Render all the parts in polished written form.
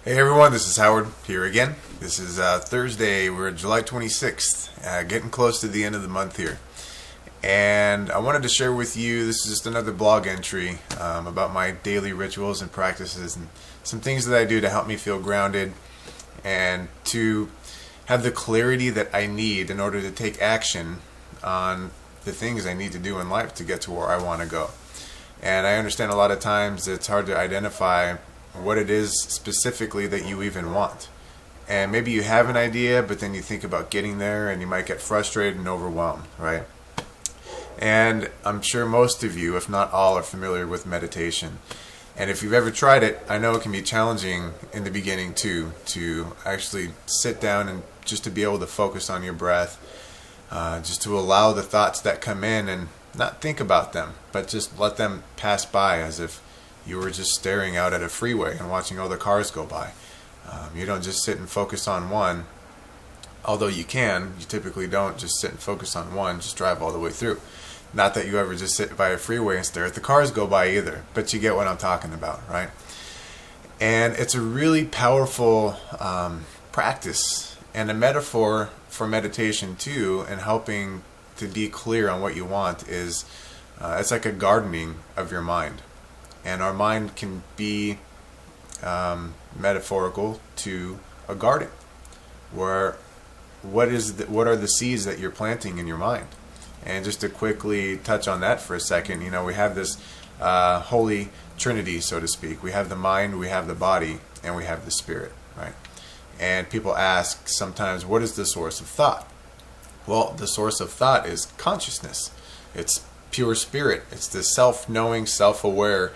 Hey everyone, this is Howard here again. This is Thursday, we're July 26th, getting close to the end of the month here. And I wanted to share with you, this is just another blog entry about my daily rituals and practices and some things that I do to help me feel grounded and to have the clarity that I need in order to take action on the things I need to do in life to get to where I want to go. And I understand a lot of times it's hard to identify what it is specifically that you even want. And maybe you have an idea, but then you think about getting there and you might get frustrated and overwhelmed, right? And I'm sure most of you, if not all, are familiar with meditation. And if you've ever tried it, I know it can be challenging in the beginning too, to actually sit down and just to be able to focus on your breath, just to allow the thoughts that come in and not think about them, but just let them pass by as if you were just staring out at a freeway and watching all the cars go by. You don't just sit and focus on one, although you can. You typically don't just sit and focus on one, just drive all the way through. Not that you ever just sit by a freeway and stare at the cars go by either, but you get what I'm talking about, right? And it's a really powerful practice and a metaphor for meditation too, and helping to be clear on what you want is it's like a gardening of your mind. And our mind can be metaphorical to a garden, where what are the seeds that you're planting in your mind? And just to quickly touch on that for a second, we have this holy Trinity, so to speak. We have the mind, we have the body, and we have the spirit, right? And people ask sometimes, what is the source of thought? Well, the source of thought is consciousness. It's pure spirit. It's the self-knowing, self-aware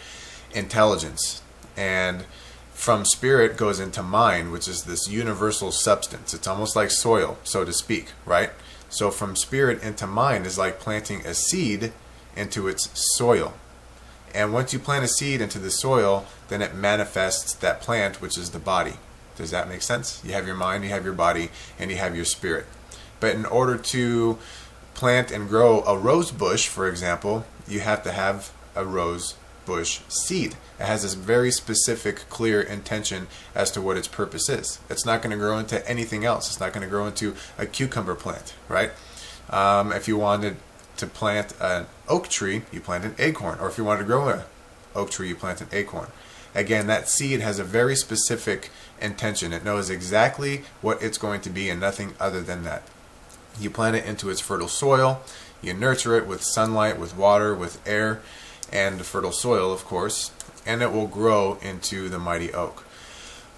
intelligence. And from spirit goes into mind, which is this universal substance. It's almost like soil, so to speak, right? So from spirit into mind is like planting a seed into its soil. And once you plant a seed into the soil, then it manifests that plant, which is the body. Does that make sense? You have your mind, you have your body, and you have your spirit. But in order to plant and grow a rose bush, for example, you have to have a rose bush seed. It has this very specific, clear intention as to what its purpose is. It's not going to grow into anything else. It's not going to grow into a cucumber plant, right? If you wanted to plant an oak tree, you plant an acorn. Or if you wanted to grow an oak tree, you plant an acorn. Again, that seed has a very specific intention. It knows exactly what it's going to be and nothing other than that. You plant it into its fertile soil. You nurture it with sunlight, with water, with air, and the fertile soil, of course, and it will grow into the mighty oak.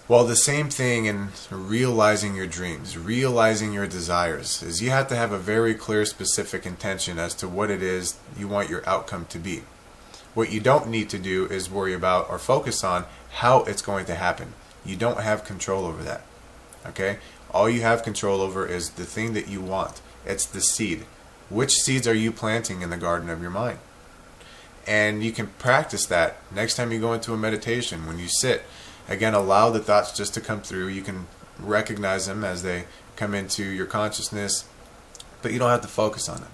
Well, the same thing in realizing your dreams, realizing your desires, is you have to have a very clear, specific intention as to what it is you want your outcome to be. What you don't need to do is worry about or focus on how it's going to happen. You don't have control over that. Okay? All you have control over is the thing that you want. It's the seed. Which seeds are you planting in the garden of your mind? And you can practice that next time you go into a meditation. When you sit, again, allow the thoughts just to come through. You can recognize them as they come into your consciousness, but you don't have to focus on them.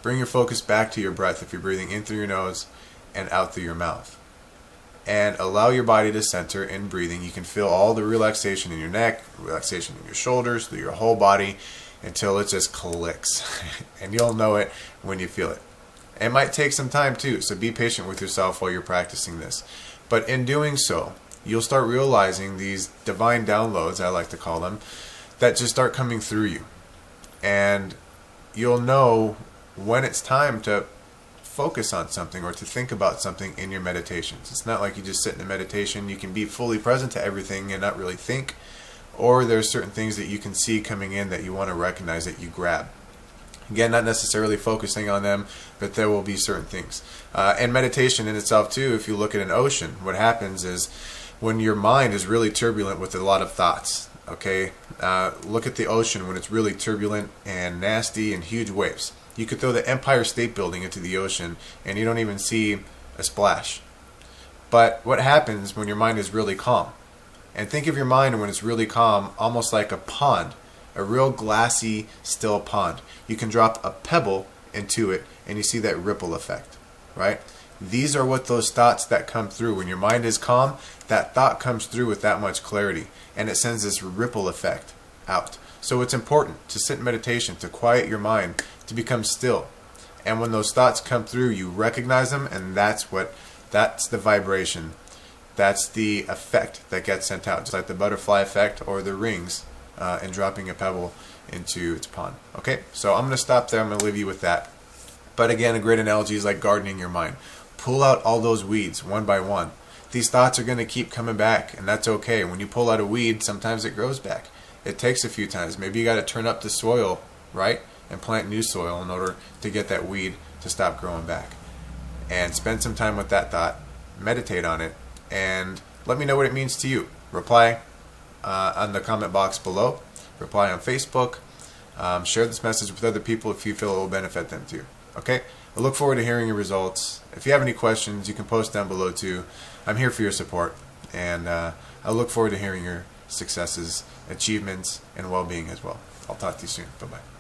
Bring your focus back to your breath if you're breathing in through your nose and out through your mouth. And allow your body to center in breathing. You can feel all the relaxation in your neck, relaxation in your shoulders, through your whole body, until it just clicks. And you'll know it when you feel it. It might take some time too, so be patient with yourself while you're practicing this. But in doing so, you'll start realizing these divine downloads, I like to call them, that just start coming through you. And you'll know when it's time to focus on something or to think about something in your meditations. It's not like you just sit in a meditation. You can be fully present to everything and not really think. Or there's certain things that you can see coming in that you want to recognize, that you grab. Again, not necessarily focusing on them, but there will be certain things. And meditation in itself too, if you look at an ocean, what happens is when your mind is really turbulent with a lot of thoughts, okay, look at the ocean when it's really turbulent and nasty and huge waves. You could throw the Empire State Building into the ocean and you don't even see a splash. But what happens when your mind is really calm? And think of your mind when it's really calm, almost like a pond, a real glassy, still pond. You can drop a pebble into it and you see that ripple effect, right? These are what those thoughts that come through. When your mind is calm, that thought comes through with that much clarity, and it sends this ripple effect out. So it's important to sit in meditation, to quiet your mind, to become still. And when those thoughts come through, you recognize them, and that's the vibration. That's the effect that gets sent out, just like the butterfly effect or the rings in dropping a pebble into its pond. Okay, so I'm going to stop there. I'm going to leave you with that. But again, a great analogy is like gardening your mind. Pull out all those weeds one by one. These thoughts are going to keep coming back, and that's okay. When you pull out a weed, sometimes it grows back. It takes a few times. Maybe you got to turn up the soil, right, and plant new soil in order to get that weed to stop growing back. And spend some time with that thought, meditate on it, and let me know what it means to you. Reply on the comment box below. Reply on Facebook. Share this message with other people if you feel it will benefit them too. Okay? I look forward to hearing your results. If you have any questions, you can post down below too. I'm here for your support, and I look forward to hearing your successes, achievements, and well-being as well. I'll talk to you soon. Bye-bye.